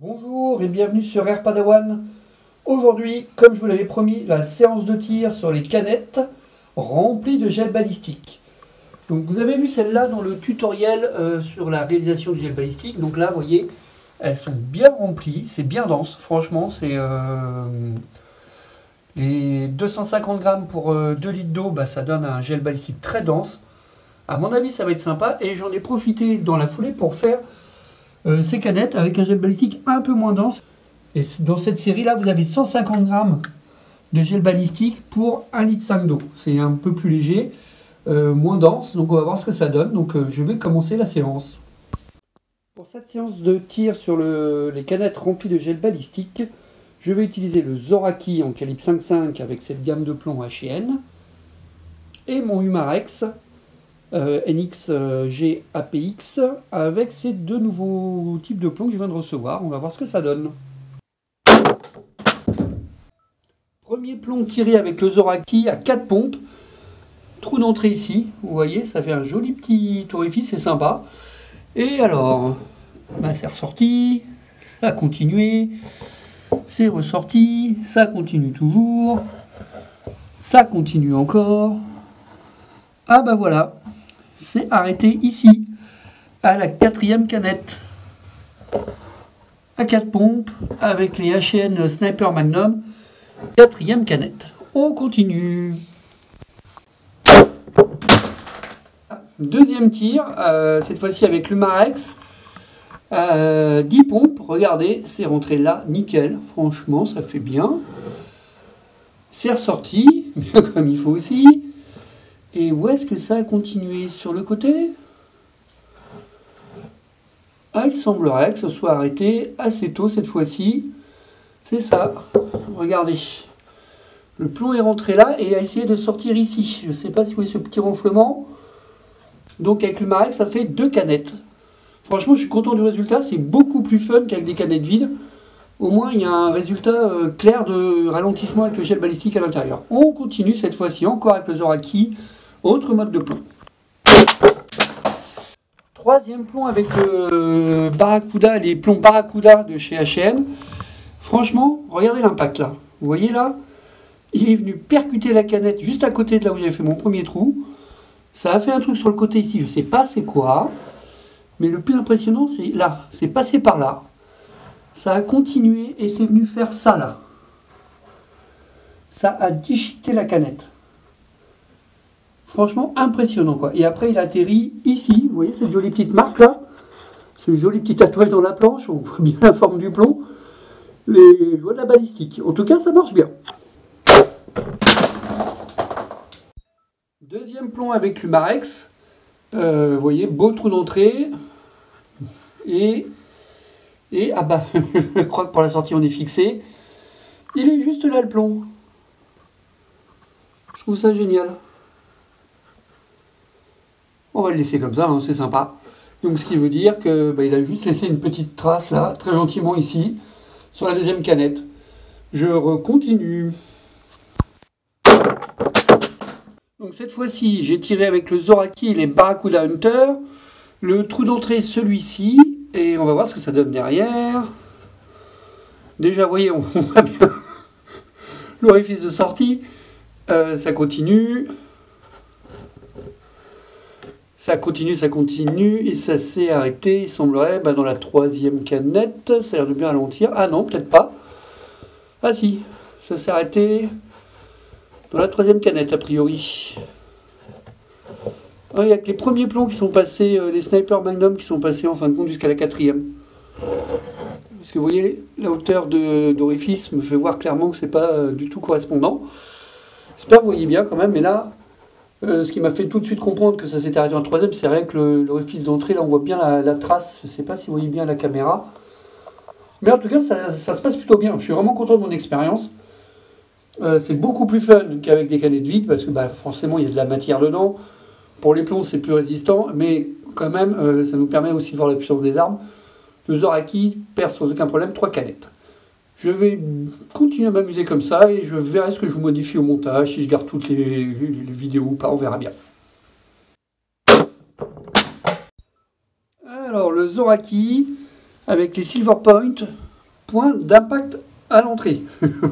Bonjour et bienvenue sur Air Padawan. Aujourd'hui, comme je vous l'avais promis, la séance de tir sur les canettes remplies de gel balistique. Donc vous avez vu celle-là dans le tutoriel sur la réalisation du gel balistique. Donc là, vous voyez, elles sont bien remplies, c'est bien dense. Franchement, c'est les 250 grammes pour 2 litres d'eau, ça donne un gel balistique très dense. À mon avis, ça va être sympa et j'en ai profité dans la foulée pour faire ces canettes avec un gel balistique un peu moins dense. Et dans cette série-là, vous avez 150 grammes de gel balistique pour 1,5 litre d'eau. C'est un peu plus léger, moins dense, donc on va voir ce que ça donne. Donc je vais commencer la séance. Pour cette séance de tir sur les canettes remplies de gel balistique, je vais utiliser le Zoraki en calibre 5.5 avec cette gamme de plomb H&N et mon Umarex NXG APX avec ces deux nouveaux types de plombs que je viens de recevoir. On va voir ce que ça donne. Premier plomb tiré avec le Zoraki à 4 pompes. Trou d'entrée ici. Vous voyez, ça fait un joli petit orifice, c'est sympa. Et alors, c'est ressorti, ça a continué, c'est ressorti, ça continue toujours, ça continue encore. Ah voilà, c'est arrêté ici, à la 4e canette, à 4 pompes, avec les H&N Sniper Magnum, 4e canette. On continue. Deuxième tir, cette fois-ci avec l'Umarex, 10 pompes, regardez, c'est rentré là, nickel, franchement, ça fait bien. C'est ressorti, bien comme il faut aussi. Et où est-ce que ça a continué? Sur le côté? Il semblerait que ce soit arrêté assez tôt cette fois-ci. C'est ça. Regardez. Le plomb est rentré là et a essayé de sortir ici. Je ne sais pas si vous voyez ce petit ronflement. Donc avec l'Umarex, ça fait 2 canettes. Franchement, je suis content du résultat. C'est beaucoup plus fun qu'avec des canettes vides. Au moins, il y a un résultat clair de ralentissement avec le gel balistique à l'intérieur. On continue cette fois-ci encore avec le Zoraki. Autre mode de plomb. Troisième plomb avec le Barracuda, les plombs Barracuda de chez H&N. Franchement, regardez l'impact là. Vous voyez là, il est venu percuter la canette juste à côté de là où j'avais fait mon premier trou. Ça a fait un truc sur le côté ici, je ne sais pas c'est quoi. Mais le plus impressionnant, c'est là. C'est passé par là. Ça a continué et c'est venu faire ça là. Ça a déchiqueté la canette. Franchement impressionnant quoi. Et après il atterrit ici, vous voyez cette jolie petite marque là, ce joli petit tatouage dans la planche, on voit bien la forme du plomb, les joies de la balistique. En tout cas ça marche bien. Deuxième plomb avec l'Umarex, vous voyez beau trou d'entrée et je crois que pour la sortie on est fixé. Il est juste là le plomb. Je trouve ça génial. On va le laisser comme ça, hein, c'est sympa. Donc ce qui veut dire qu'il a juste laissé une petite trace là, très gentiment ici, sur la deuxième canette. Je continue. Donc cette fois-ci, j'ai tiré avec le Zoraki et les Barracuda Hunter. Le trou d'entrée est celui-ci, et on va voir ce que ça donne derrière. Déjà, vous voyez, on voit bien l'orifice de sortie. Ça continue. Ça continue, et ça s'est arrêté, il semblerait, dans la 3e canette. Ça a l'air de bien ralentir. Ah non, peut-être pas. Ah si, ça s'est arrêté dans la 3e canette, a priori. Il n'y a que les premiers plombs qui sont passés, les Sniper Magnum qui sont passés en fin de compte jusqu'à la 4e. Parce que vous voyez, la hauteur d'orifice me fait voir clairement que c'est pas du tout correspondant. J'espère que vous voyez bien quand même, mais là... ce qui m'a fait tout de suite comprendre que ça s'était arrêté en 3e, c'est rien que l'orifice d'entrée, là on voit bien la trace, je ne sais pas si vous voyez bien la caméra. Mais en tout cas, ça se passe plutôt bien, je suis vraiment content de mon expérience. C'est beaucoup plus fun qu'avec des canettes vides, parce que forcément il y a de la matière dedans. Pour les plombs c'est plus résistant, mais quand même ça nous permet aussi de voir la puissance des armes. Le Zoraki perce sans aucun problème 3 canettes. Je vais continuer à m'amuser comme ça et je verrai ce que je modifie au montage, si je garde toutes les vidéos ou pas, on verra bien. Alors le Zoraki avec les Silver Point, point d'impact à l'entrée.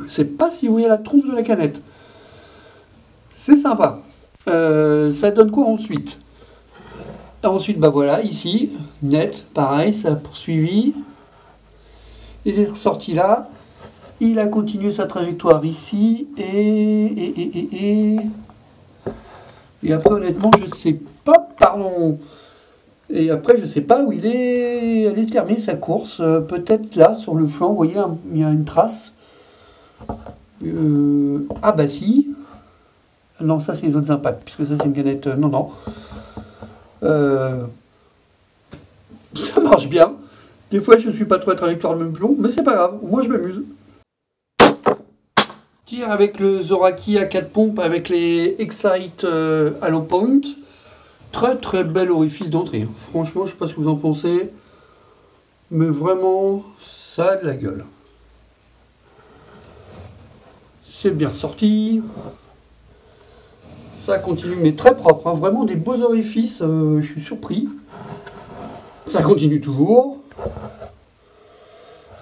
C'est pas si vous voyez la tronche de la canette. C'est sympa. Ça donne quoi ensuite? Ensuite, bah voilà, ici, net, pareil, ça a poursuivi. Il est ressorti là. Il a continué sa trajectoire ici. Et après, honnêtement, je sais pas, pardon. Et après, je sais pas où il est allé terminer sa course. Peut-être là, sur le flanc, vous voyez, il y a une trace. Ah bah si. Non, ça c'est les autres impacts, puisque ça c'est une canette. Non, non. Ça marche bien. Des fois, je ne suis pas trop à trajectoire de même plomb, mais c'est pas grave. Moi, je m'amuse. Tire avec le Zoraki à 4 pompes avec les Excite Halo Point. Très très bel orifice d'entrée. Franchement, je ne sais pas ce que vous en pensez, mais vraiment, ça a de la gueule. C'est bien sorti. Ça continue, mais très propre. Hein. Vraiment des beaux orifices. Je suis surpris. Ça continue toujours.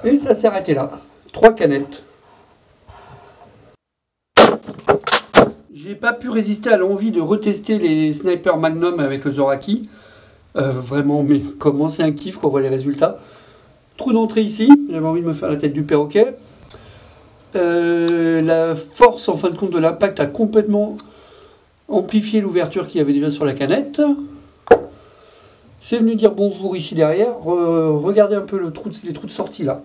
Et ça s'est arrêté là. 3 canettes. J'ai pas pu résister à l'envie de retester les Sniper Magnum avec le Zoraki. Vraiment, mais comment c'est un kiff quand on voit les résultats. Trou d'entrée ici. J'avais envie de me faire la tête du perroquet. La force en fin de compte de l'impact a complètement amplifié l'ouverture qu'il y avait déjà sur la canette. C'est venu dire bonjour ici derrière. Regardez un peu les trous de sortie là.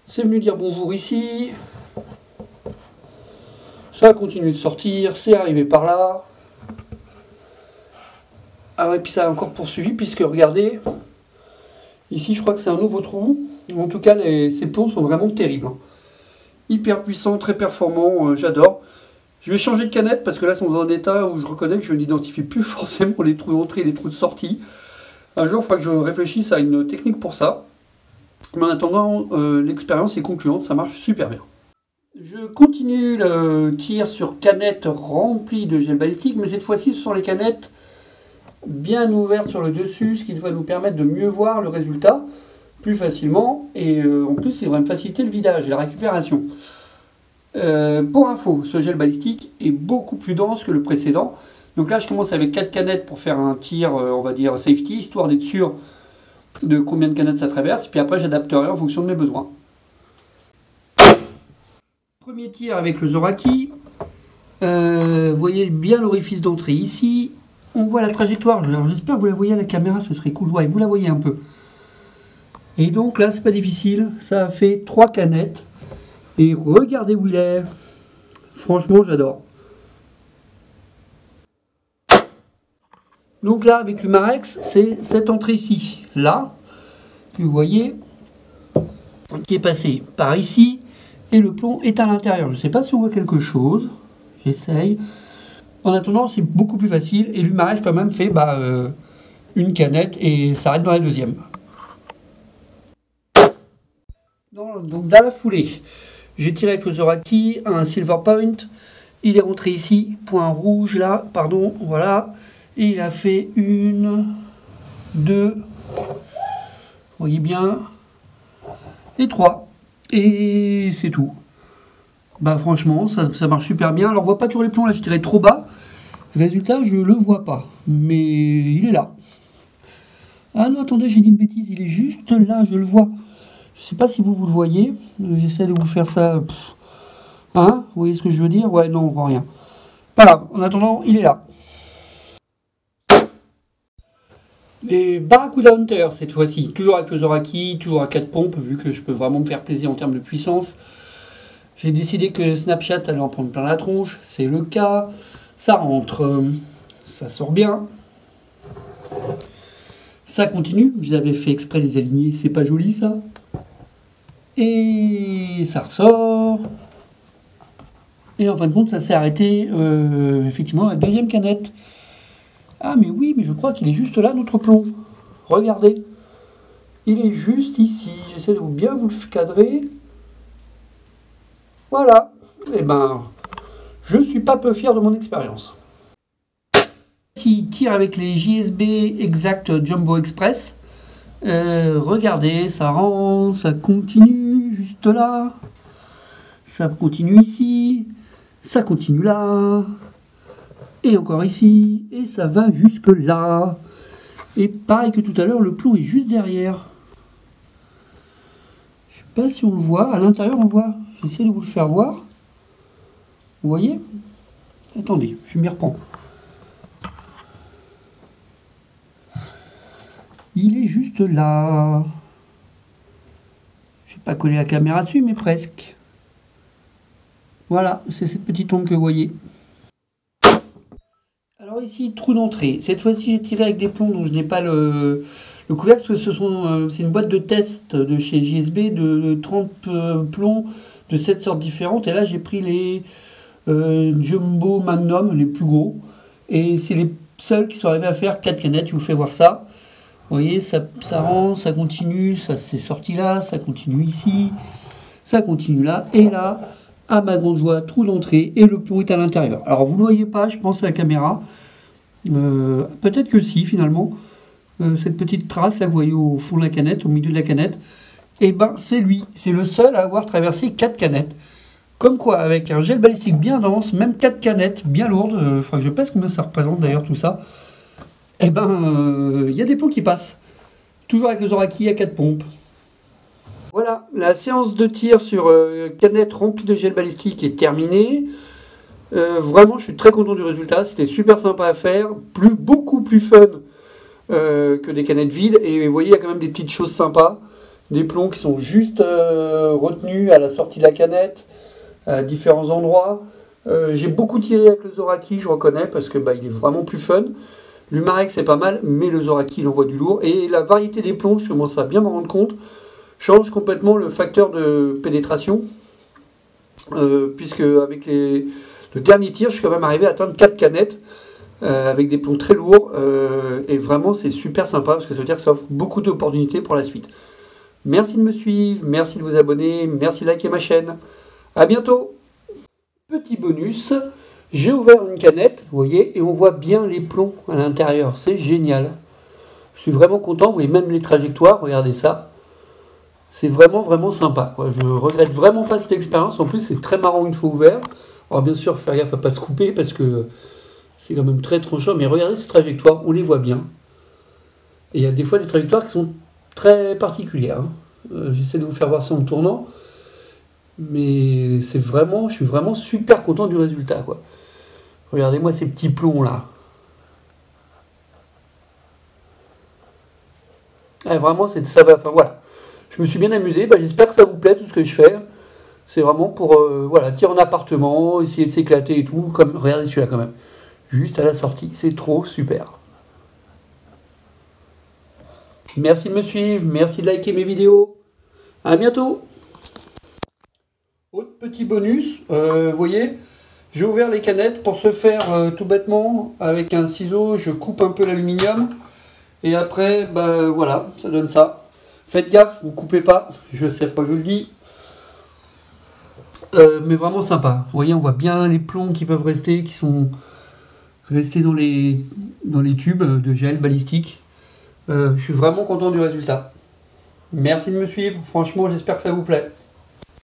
C'est venu dire bonjour ici. Ça a continué de sortir. C'est arrivé par là. Ah ouais, puis ça a encore poursuivi puisque regardez. Ici, je crois que c'est un nouveau trou. En tout cas, ces plombs sont vraiment terribles. Hyper puissants, très performants. J'adore. Je vais changer de canette parce que là, ils sont dans un état où je reconnais que je n'identifie plus forcément les trous d'entrée et les trous de sortie. Un jour, il faudra que je réfléchisse à une technique pour ça. Mais en attendant, l'expérience est concluante, ça marche super bien. Je continue le tir sur canette remplie de gel balistique, mais cette fois-ci, ce sont les canettes bien ouvertes sur le dessus, ce qui va nous permettre de mieux voir le résultat plus facilement. Et en plus, ça va me faciliter le vidage et la récupération. Pour info, ce gel balistique est beaucoup plus dense que le précédent. Donc là, je commence avec 4 canettes pour faire un tir, on va dire safety, histoire d'être sûr de combien de canettes ça traverse. Puis après, j'adapterai en fonction de mes besoins. Premier tir avec le Zoraki. Vous voyez bien l'orifice d'entrée ici. On voit la trajectoire. Alors j'espère que vous la voyez à la caméra, ce serait cool. Ouais, vous la voyez un peu. Et donc là, c'est pas difficile. Ça a fait 3 canettes. Et regardez où il est. Franchement, j'adore. Donc là, avec l'Humarex, c'est cette entrée ici. Là, que vous voyez, qui est passé par ici. Et le plomb est à l'intérieur. Je ne sais pas si on voit quelque chose. J'essaye. En attendant, c'est beaucoup plus facile. Et l'Humarex, quand même, fait une canette et s'arrête dans la deuxième. Donc, dans la foulée, j'ai tiré avec le Zoraki un Silver Point. Il est rentré ici, point rouge là, pardon, voilà. Et il a fait 1, 2, vous voyez bien, et 3. Et c'est tout. Bah franchement, ça marche super bien. Alors on voit pas toujours les plombs, là je tirais trop bas. Résultat, je le vois pas. Mais il est là. Ah non, attendez, j'ai dit une bêtise. Il est juste là, je le vois. Je sais pas si vous le voyez. J'essaie de vous faire ça. Hein? Vous voyez ce que je veux dire? Ouais, non, on voit rien. Pas grave. En attendant, il est là. Les Barracuda Hunter, cette fois-ci, toujours avec le Zoraki, toujours à 4 pompes, vu que je peux vraiment me faire plaisir en termes de puissance. J'ai décidé que Snapchat allait en prendre plein la tronche, c'est le cas. Ça rentre, ça sort bien. Ça continue, j'avais fait exprès les aligner, c'est pas joli ça. Et ça ressort. Et en fin de compte, ça s'est arrêté effectivement à la deuxième canette. Ah mais oui, mais je crois qu'il est juste là, notre plomb. Regardez. Il est juste ici. J'essaie de bien vous le cadrer. Voilà. Eh ben, je suis pas peu fier de mon expérience. Ici, tire avec les JSB Exact Jumbo Express. Regardez, ça rentre, ça continue. juste là. Ça continue ici. Ça continue là. Et encore ici. Et ça va jusque là. Et pareil que tout à l'heure, le plomb est juste derrière. Je sais pas si on le voit. À l'intérieur, on le voit. J'essaie de vous le faire voir. Vous voyez? Attendez, je m'y reprends. Il est juste là. Je n'ai pas collé la caméra dessus, mais presque. Voilà, c'est cette petite ombre que vous voyez. Alors ici, trou d'entrée. Cette fois-ci, j'ai tiré avec des plombs dont je n'ai pas le couvercle, parce que c'est une boîte de test de chez JSB de 30 plombs de 7 sortes différentes. Et là, j'ai pris les Jumbo Magnum, les plus gros. Et c'est les seuls qui sont arrivés à faire 4 canettes. Je vous fais voir ça. Vous voyez, ça rentre, ça continue, ça s'est sorti là, ça continue ici, ça continue là, et là, à ma grande joie, trou d'entrée, et le plomb est à l'intérieur. Alors vous ne le voyez pas, je pense, à la caméra. Peut-être que si, finalement. Cette petite trace, là, vous voyez au fond de la canette, au milieu de la canette, et ben c'est lui. C'est le seul à avoir traversé 4 canettes. Comme quoi, avec un gel balistique bien dense, même 4 canettes bien lourdes, il faudra que je pèse combien ça représente d'ailleurs tout ça. Eh ben, y a des plombs qui passent. Toujours avec le Zoraki à 4 pompes. Voilà, la séance de tir sur canette remplie de gel balistique est terminée. Vraiment, je suis très content du résultat. C'était super sympa à faire. Beaucoup plus fun que des canettes vides. Et vous voyez, il y a quand même des petites choses sympas. Des plombs qui sont juste retenus à la sortie de la canette, à différents endroits. J'ai beaucoup tiré avec le Zoraki, je reconnais, parce que il est vraiment plus fun. L'Umarex c'est pas mal, mais le Zoraki il envoie du lourd. Et la variété des plombs, je commence à bien m'en rendre compte, change complètement le facteur de pénétration. Puisque avec le dernier tir, je suis quand même arrivé à atteindre 4 canettes avec des plombs très lourds. Et vraiment c'est super sympa parce que ça veut dire que ça offre beaucoup d'opportunités pour la suite. Merci de me suivre, merci de vous abonner, merci de liker ma chaîne. A bientôt. Petit bonus. J'ai ouvert une canette, vous voyez, et on voit bien les plombs à l'intérieur. C'est génial. Je suis vraiment content. Vous voyez même les trajectoires. Regardez ça. C'est vraiment, vraiment sympa, quoi. Je regrette vraiment pas cette expérience. En plus, c'est très marrant une fois ouvert. Alors, bien sûr, faire gaffe à ne pas se couper parce que c'est quand même très tranchant. Mais regardez ces trajectoires. On les voit bien. Et il y a des fois des trajectoires qui sont très particulières. J'essaie de vous faire voir ça en tournant. Mais c'est vraiment, je suis vraiment super content du résultat, quoi. Regardez-moi ces petits plombs là. Ah, vraiment, ça va. Enfin voilà. Je me suis bien amusé. J'espère que ça vous plaît tout ce que je fais. C'est vraiment pour voilà, tir en appartement, essayer de s'éclater et tout. Comme regardez celui-là quand même. Juste à la sortie. C'est trop super. Merci de me suivre. Merci de liker mes vidéos. À bientôt. Autre petit bonus. Vous voyez. J'ai ouvert les canettes pour se faire tout bêtement avec un ciseau, je coupe un peu l'aluminium et après voilà, ça donne ça. Faites gaffe, vous coupez pas, je sais pas, je le dis. Mais vraiment sympa. Vous voyez, on voit bien les plombs qui peuvent rester, qui sont restés dans les tubes de gel balistique. Je suis vraiment content du résultat. Merci de me suivre, franchement j'espère que ça vous plaît.